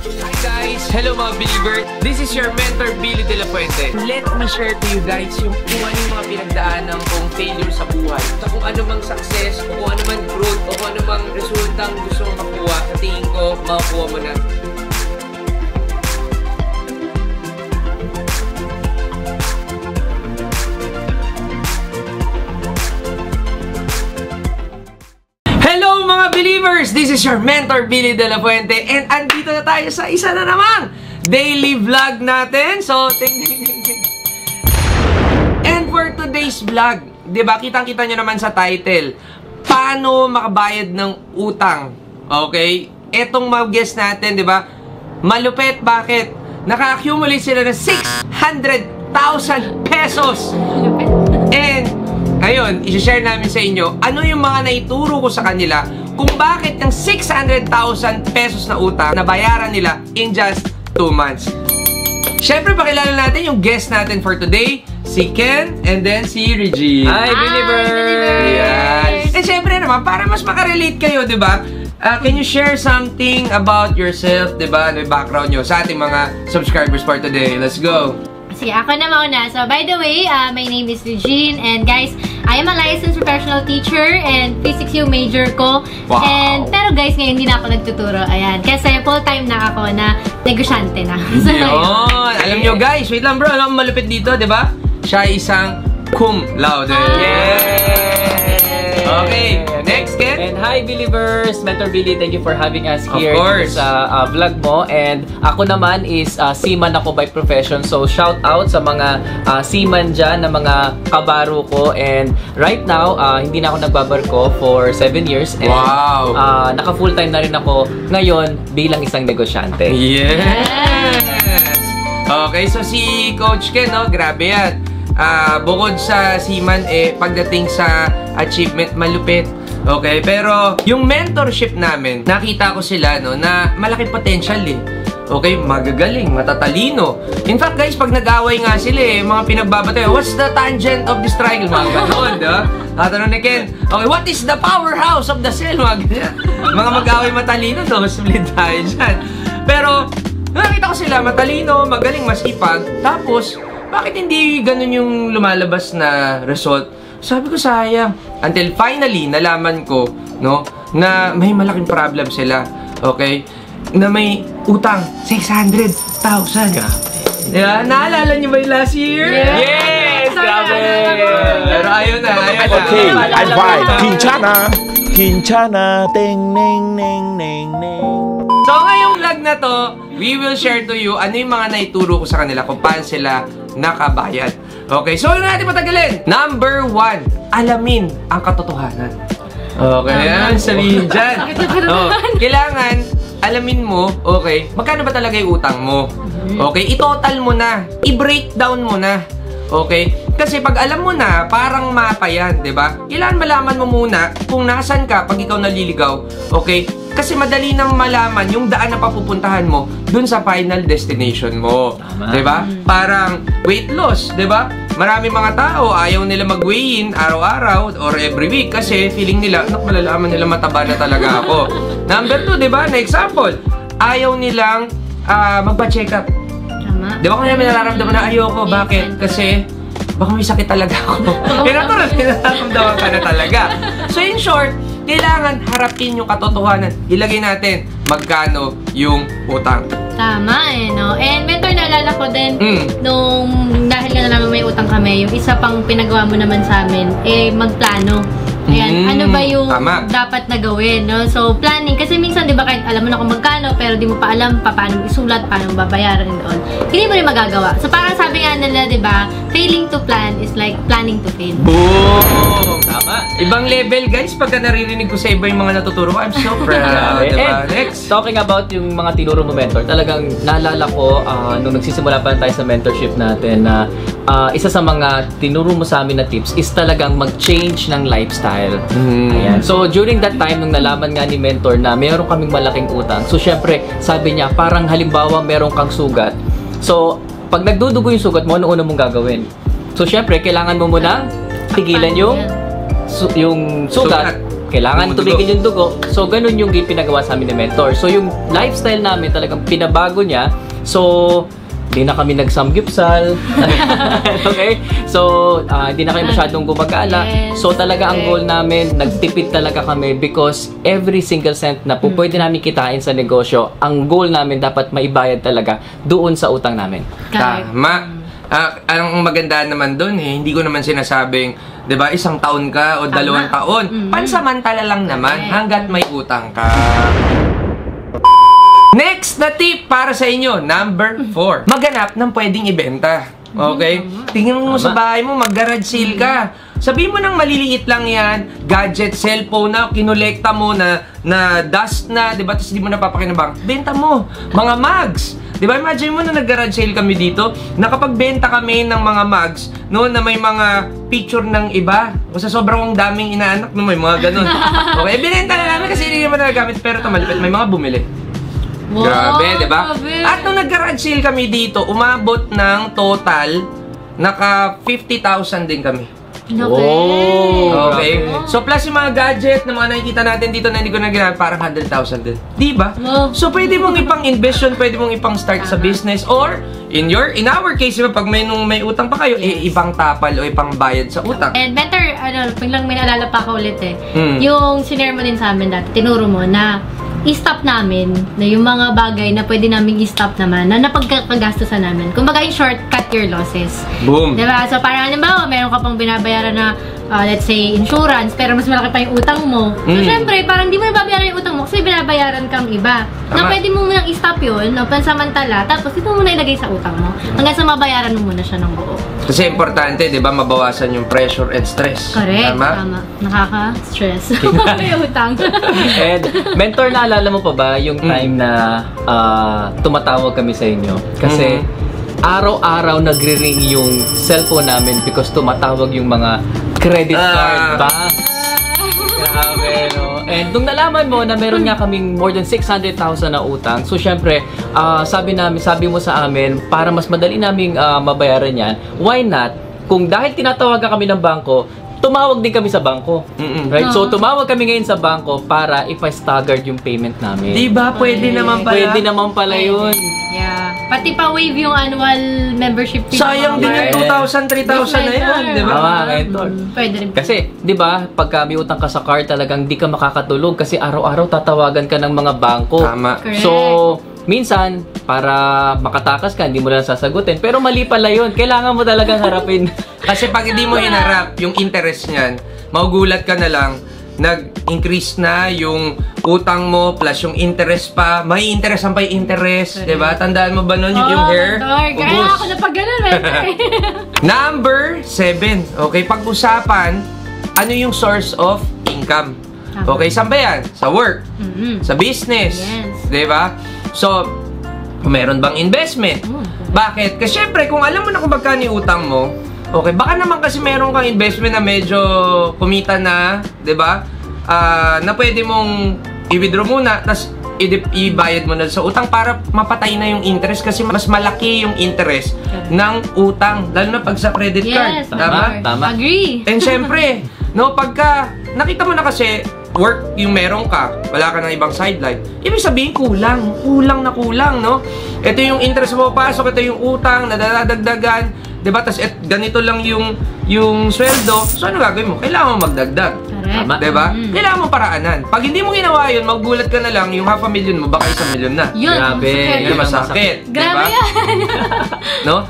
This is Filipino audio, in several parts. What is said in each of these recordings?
Hi guys! Hello mga believer! This is your mentor, Billy De La Fuente. Let me share to you guys yung kung ano yung mga pinagdaanan kong failure sa buhay. Sa kung ano mang success, o kung ano mang growth, o kung ano mang resultang gusto mong makuha, sa tingin ko, makakuha mo na. Hello mga believers! This is your mentor, Billy De La Fuente, and andito na tayo sa isa na namang daily vlog natin. So, and for today's vlog, diba, kitang-kita nyo naman sa title, paano makabayad ng utang? Okay? Etong mga guest natin, diba, malupit. Bakit? Naka-accumulate sila ng 600,000 pesos. And ngayon, i-share namin sa inyo ano yung mga naituro ko sa kanila kung bakit yung 600,000 pesos na utang nabayaran nila in just 2 months. Siyempre, pakilala natin yung guest natin for today, si Ken and then si Regine. Hi, believers! Yes. And siyempre naman, para mas makarelate kayo, di ba? Can you share something about yourself, di ba? Ano yung background nyo sa ating mga subscribers for today? Let's go! Sige, ako na mauna. So, by the way, my name is Regine, and guys, I am a licensed professional teacher and physics yung major ko. Wow. Pero guys, ngayon hindi na ako nagtuturo. Ayan, kasi full-time na ako na negosyante na. So, yun. Alam nyo guys, wait lang bro, alam mo malupit dito, di ba? Siya isang cum laude. Yay! Okay, next, Ken. And hi, believers! Mentor Billy, thank you for having us here sa vlog mo. And ako naman is seaman ako by profession. So, shout out sa mga seaman dyan, na mga kabaro ko. And right now, hindi na ako nagbabarko for 7 years. And, wow! Naka full-time na rin ako ngayon bilang isang negosyante. Yes! Okay, so si Coach Ken, no? Grabe yan. Bukod sa seaman, pagdating sa achievement, malupit. Okay, pero yung mentorship namin, nakita ko sila, no, na malaking potential Okay, magagaling, matatalino. In fact, guys, pag nag-away nga sila mga pinagbabatay, what's the tangent of this triangle? Mga ganon, diba? Tatanong ni Ken, okay, what is the powerhouse of the cell? Mga mag-away matalino, no? Split tayo dyan. Pero, nakita ko sila, matalino, magaling, masipag. Tapos, bakit hindi ganun yung lumalabas na result? Sabi ko, sayang. Until finally, nalaman ko, no, na may malaking problem sila. Okay? Na may utang, 600,000. Yeah, naalala niyo ba yung last year? Yes! Grabe! Pero ayun na, Okay, I buy Kinchana, ting, ning, ning, ning, ning. So, ngayong vlog na to, we will share to you ano yung mga naituro ko sa kanila kung paano sila nakabayad. Okay, so yun natin patagalin. Number 1, alamin ang katotohanan. Okay, yan, sabihin dyan. Kailangan, alamin mo, okay, magkano ba talaga yung utang mo? Okay, i-total mo na, i-breakdown mo na. Okay? Kasi pag alam mo na, parang mapa yan, diba? Kailangan malaman mo muna kung nasan ka pag ikaw naliligaw. Okay? Kasi madali nang malaman yung daan na papupuntahan mo dun sa final destination mo. Diba? Parang weight loss, diba? Maraming mga tao, ayaw nila mag-weigh-in araw-araw or every week kasi feeling nila, malalaman nila mataba na talaga ako. Number 2, diba? Na example, ayaw nilang magpa-check up. Di ba kaya may nararamdaman na ayoko? Bakit? Kasi baka may sakit talaga ako. Kaya natural, nararamdaman ka na talaga. So in short, kailangan harapin yung katotohanan. Ilagay natin magkano yung utang. Tama no? And mentor, naalala ko din, nung dahil nga naman may utang kami, yung isa pang pinagawa mo naman sa amin, magplano. Ayan, ano ba yung dapat na gawin, no? So, planning. Kasi minsan, di ba, kahit alam mo na kung magkano, pero di mo pa alam paano isulat, paano babayaran and all. Hindi mo rin magagawa. So, parang sabi nga nila, di ba, failing to plan is like planning to fail. Boom! Tama. Ibang level, guys, pagka naririnig ko sa iba yung mga natuturo ko, I'm so proud. Diba? Next. Talking about yung mga tinuro mo, mentor, talagang naalala ko, nung nagsisimula pa tayo sa mentorship natin, na isa sa mga tinuro mo sa amin na tips is talagang mag-change ng lifestyle. Ayan. So, during that time, nung nalaman nga ni mentor na meron kaming malaking utang, so, syempre, sabi niya, parang halimbawa, meron kang sugat. So, pag nagdudugo yung sugat mo, ano una mong gagawin? So, syempre, kailangan mo munang tigilan yung sugat kailangan tumigil yung dugo. So, ganun yung pinagawa sa amin ni mentor. So, yung lifestyle namin talagang pinabago niya. So, hindi na kami nagsamgyupsal. Okay? So, hindi na kami masyadong gumagala. So, talaga ang goal namin, nagtipid talaga kami because every single cent na po pwede namin kitain sa negosyo, ang goal namin dapat maibayad talaga doon sa utang namin. Tama. Ang maganda naman doon hindi ko naman sinasabing, 'di ba, 1 taon ka o 2 taon. Pansamantala lang naman hangga't may utang ka. Next na tip para sa inyo, number 4. Maghanap ng pwedeng ibenta. Okay? Tingnan mo sa bahay mo, mag-garage sale ka. Sabihin mo ng maliliit lang yan, gadget, cellphone na, kinolekta mo na dust na, di ba? Tapos di mo napapakinabang. Benta mo. Mga mugs. Di ba? Imagine mo na nag-garage sale kami dito, nakapagbenta kami ng mga mugs, no, na may mga picture ng iba. O sa sobrang daming inaanak, no, may mga ganun. Okay? Binenta na namin kasi hindi naman nagagamit, pero tumalipit, may mga bumili. Wow, grabe, diba? Grabe. At nung nag-garage sale kami dito, umabot ng total, naka 50,000 din kami. Okay. So, plus yung mga gadget na mga nakikita natin dito na hindi ko na ginamit, parang 100,000 din. Diba? Wow. So, pwede mong ipang-invest yun, pwede mong ipang-start sa business, or, in our case, pag may utang pa kayo, ibang tapal o ibang bayad sa utang. And better, biglang may naalala pa ako ulit yung sinare mo din sa amin dati, tinuro mo na i-stop namin na yung mga bagay na pwede namin i-stop naman na napagkagastusan namin. Kumbaga, in short, cut your losses. Boom! Diba? So, parang halimbawa, meron ka pang binabayaran na, let's say, insurance, pero mas malaki pa yung utang mo. So, syempre, parang di mo nababayaran yung utang mo kasi binabayaran kang iba. Na pwede mo munang i-stop yun, no, pansamantala, tapos ito mo na ilagay sa utang mo. Hanggang sa mabayaran mo muna siya ng buo. Kasi importante, di ba, mabawasan yung pressure and stress. Correct. Tama? Nakaka-stress. May utang. And mentor, naalala mo pa ba yung time na tumatawag kami sa inyo? Kasi araw-araw nagre-ring yung cellphone namin because tumatawag yung mga credit card ba? Grabe, no? And nung nalaman mo na meron nga kaming more than 600,000 na utang, so syempre, sabi mo sa amin, para mas madali naming mabayaran yan, why not? Kung dahil tinatawagan kami ng bangko, tumawag din kami sa bangko. Right? So, tumawag kami ngayon sa bangko para i-staggered yung payment namin. Diba? Pwede naman pala. Pwede naman pala yun. Yeah. Pati pa waive yung annual membership fee. Sayang din yung 2,000, 3,000 na yan. Diba? Pwede rin. Kasi, di ba, pagka may utang ka sa card, talagang di ka makakatulog kasi araw-araw tatawagan ka ng mga bangko. Tama. Correct. So, minsan, para makatakas ka, hindi mo na sasagutin. Pero mali pala yun. Kailangan mo talagang harapin. Kasi pag hindi mo hinarap yung interest niyan, magugulat ka na lang, nag-increase na yung utang mo plus yung interest pa. May interest ang pa yung interest. Diba? Tandaan mo ba nun yung hair? Kaya ako na pag ganun. Number 7. Okay, pag-usapan, ano yung source of income? Okay, saan ba yan? Sa work? Sa business? Yes. Diba? So, meron bang investment? Bakit? Kasi syempre, kung alam mo na kung magkano yung utang mo, okay, baka naman kasi meron kang investment na medyo kumita na, 'di ba? Na pwede mong i-withdraw muna, tapos ibayad mo na sa utang para mapatay na yung interest kasi mas malaki yung interest ng utang, lalo na pag sa credit card. Yes, Tama. Agree. And syempre, no, pagka nakita mo na kasi work yung meron ka, wala ka ng ibang sideline, ibig sabihin kulang na kulang, no? Ito yung interest mo pasok, ito yung utang, nadadagdagan, diba? Tapos ganito lang yung sweldo, so ano gagawin mo? Kailangan mo magdagdag. Correct. Diba? Kailangan mo paraanan. Pag hindi mo ginawa yun, maggulat ka na lang, yung 500,000 mo, baka 1,000,000 na. Yun, Grabe. Yun, masakit. Grabe yan. No?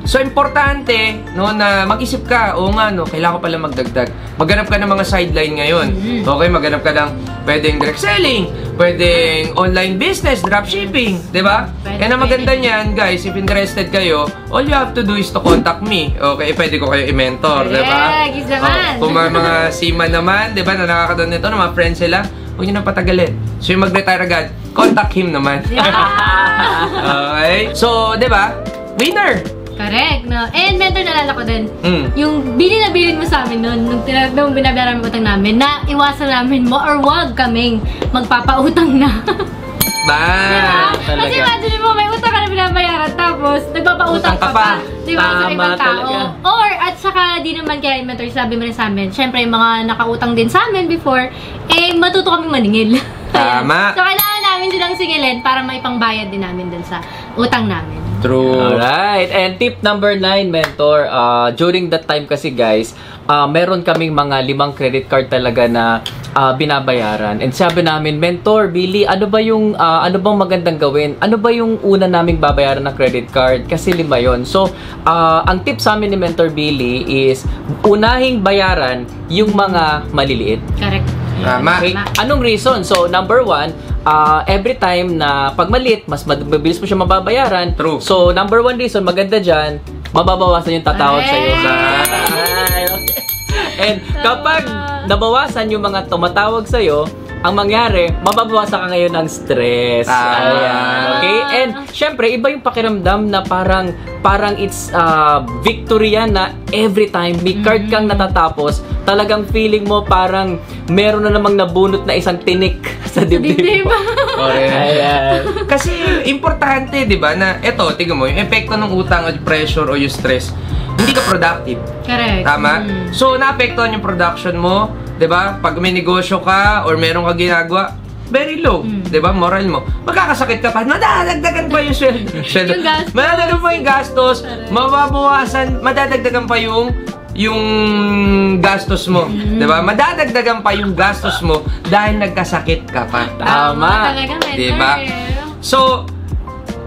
So importante, no, na mag-isip ka, oo nga, no, kailangan ko pala magdagdag. Maghanap ka ng mga sideline ngayon. Okay, maghanap ka ng pwedeng direct selling, pwedeng online business, dropshipping, di ba? Kaya na maganda niyan, guys, if interested kayo, all you have to do is to contact me. Okay, pwede ko kayo i-mentor, di ba? Yes, naman. Kung mga seaman naman, di ba, na nakakadon nito, na mga friends sila, huwag nyo na patagalin. So yung mag-retire agad, contact him naman. Okay? So, di ba? Winner! Correct, no? And mentor, naalala ko din, yung bilin mo sa amin noon, nung binabayaran mo utang namin, na iwasan namin mo or wag kaming magpapautang na. Ba? Diba? Kasi imagine mo, may utang ka na binabayaran, tapos Tapos, nagpapautang Utang ka ka pa. pa. Di ba? Sa Tama ibang tao. talaga. Or, at saka, di naman kaya mentor, sabi mo rin sa amin, syempre, yung mga nakautang din sa amin before, matuto kaming maningil. Tama. So, kailangan namin silang singilin para maipangbayad din namin dun sa utang namin. True. Alright. And tip number 9, mentor. During that time kasi guys, meron kaming mga 5 credit card talaga na binabayaran. And sabi namin, mentor, Billy, ano bang magandang gawin? Ano ba yung una naming babayaran na credit card? Kasi 5 yon. So, ang tip sa amin ni Mentor Billy is, unahing bayaran yung mga maliliit. Correct. Tama. Okay? Anong reason? So, number 1, every time na pag maliit, mas mabilis mo siya mababayaran. True. So, number 1 reason, maganda dyan, mababawasan yung tatawag sa'yo. And kapag nabawasan yung mga tumatawag sa'yo, ang mangyari, mababawasan ka ngayon ng stress. Ayan. Okay? And syempre, iba yung pakiramdam na parang it's victory yan na every time may card kang natatapos, talagang feeling mo parang meron na namang nabunot na isang tinik sa dibdib mo. Ayan. Kasi importante, 'di ba, na eto, tingnan mo, yung epekto ng utang o pressure o yung stress, hindi ka productive. Correct. Tama? So, naapektuhan yung production mo, 'di ba? Pag may negosyo ka or meron ka ginagawa, very low, 'di ba? Moral mo. Magkakasakit ka pa, madadagdagan pa yung sweldo. Yung gastos. Madadagdagan pa yung gastos, mababawasan, madadagdagan pa yung gastos mo, 'di ba? Madadagdagan pa yung gastos mo dahil nagkasakit ka pa. Tama. Talaga, mentor. 'Di ba? So,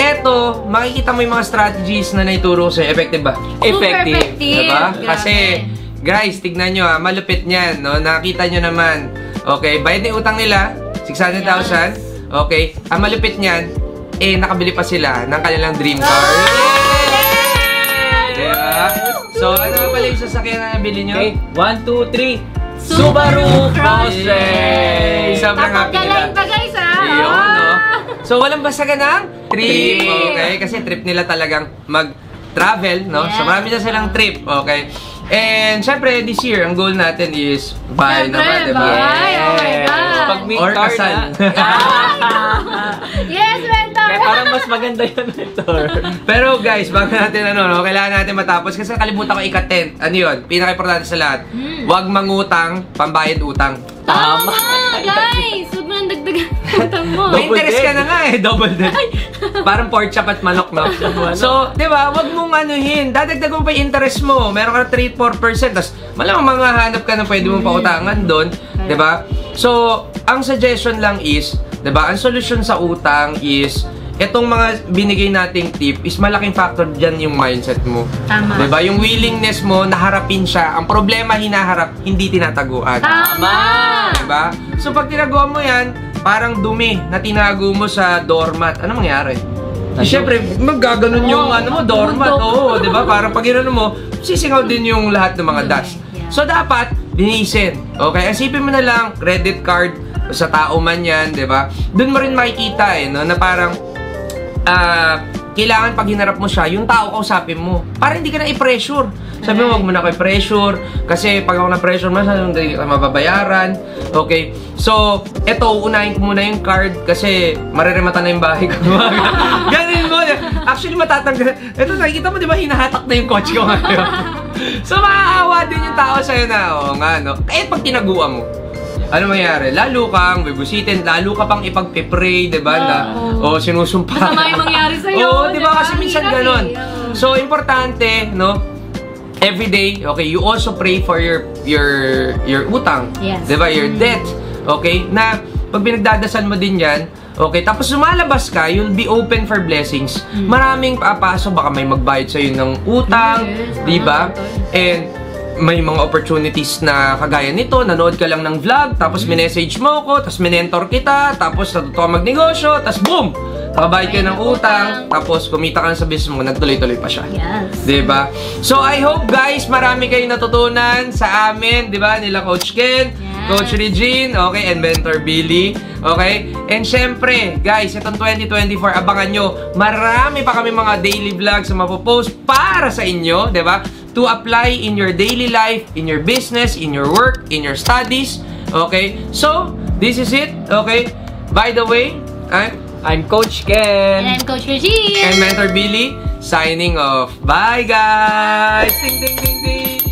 eto, makikita mo yung mga strategies na naituro sa'yo. Effective ba? Effective. Diba? Grabe. Kasi, guys, tignan nyo malupit niyan, no? Nakita nyo naman. Okay, bayad na yung utang nila, 600,000. Okay, ang malupit niyan, nakabili pa sila ng kanilang dream car. Diba? So, ano nga pala yung sasakyan na nabili nyo? Okay, 1, 2, 3. Subaru Crosstrek! Sobrang happy nila. Gagaling pa guys, Yun, no? So, walang basagan ng trip. Okay? Kasi trip nila talagang mag-travel, no? So, Yes. marami na silang trip. Okay? And, syempre, this year, ang goal natin is buy naman, di ba? Buy! Oh my God! Pag may Or car kasal. Yes, mentor! Kaya parang mas maganda yun, mentor. Pero, guys, bago natin, no? Kailangan natin matapos. Kasi nakalimutan ko ika-10. Ano yun? Pinaka-importante sa lahat. Huwag mangutang, pambayad utang. Tama, guys! Huwag mo nang dagdagan utang mo. May interest ka na nga double dead. Parang pork chop at manok, no? So, di ba, wag mong anuhin. Dadagdag mo pa yung interest mo. Meron ka na 3-4%. Tapos, malamang mga hanap ka na pwede mong pautangan doon. Di ba? So, ang suggestion lang is, di ba, ang solusyon sa utang is, etong mga binigay nating tip is malaking factor dyan yung mindset mo. Tama. Di ba? Yung willingness mo na harapin siya. Ang problema hinaharap, hindi tinataguan. Tama! Diba? So, pag tinaguan mo yan, parang dumi na tinago mo sa doormat. Ano mangyari? Siyempre, magaganon yung doormat. Oo, di ba? Parang pag ginanon mo, sisingaw din yung lahat ng mga dust. So, dapat, linisin. Okay? Asipin mo na lang, credit card, sa tao man yan, di ba? Doon mo rin makikita no, na parang, kailangan pag hinarap mo siya, yung tao kausapin mo. Para hindi ka na i-pressure. Sabi mo, wag mo na ako i-pressure. Kasi pag ako na-pressure mo, hindi ka mababayaran. Okay? So, eto, unahin ko muna yung card kasi mareremata na yung bahay ko. Ganun mo. Actually, matatanggal. Eto, nakikita mo, di ba, hinahatak na yung coach ko ngayon. So, maaawa din yung tao sa'yo na, nga, no? Eh, pag tinaguan mo, ano mangyari? Lalo kang bibusitin, lalo ka pang ipagpipray, diba? Sinusumpa. Masama yung mangyari sa'yo. Oo, diba? Kasi Ang minsan hirap ganon. eh. So, importante, no? Every day, okay, you also pray for your utang. Yes. Diba? Your debt. Okay? Na, pag pinagdadasal mo din yan, okay, tapos lumalabas ka, you'll be open for blessings. Maraming papasok, baka may magbayad sa'yo ng utang, Yes, diba? And, may mga opportunities na kagaya nito, nanood ka lang ng vlog, tapos minessage mo ko, tapos minentor kita, tapos natuto ka magnegosyo, tapos boom! Nakabayad ka ng utang, tapos kumita ka na sa business mo, nagtuloy-tuloy pa siya. Yes. Diba? So, I hope guys, marami kayong natutunan sa amin, diba? Nila Coach Ken, Coach Regine, okay, and Mentor Billy, okay? And syempre, guys, itong 2024, abangan nyo, marami pa kami mga daily vlogs na mapopost para sa inyo, diba? To apply in your daily life, in your business, in your work, in your studies, okay? So, this is it, okay? By the way, I'm Coach Ken. And I'm Coach Regine. and Mentor Billy, signing off. Bye, guys! Ding, ding, ding, ding!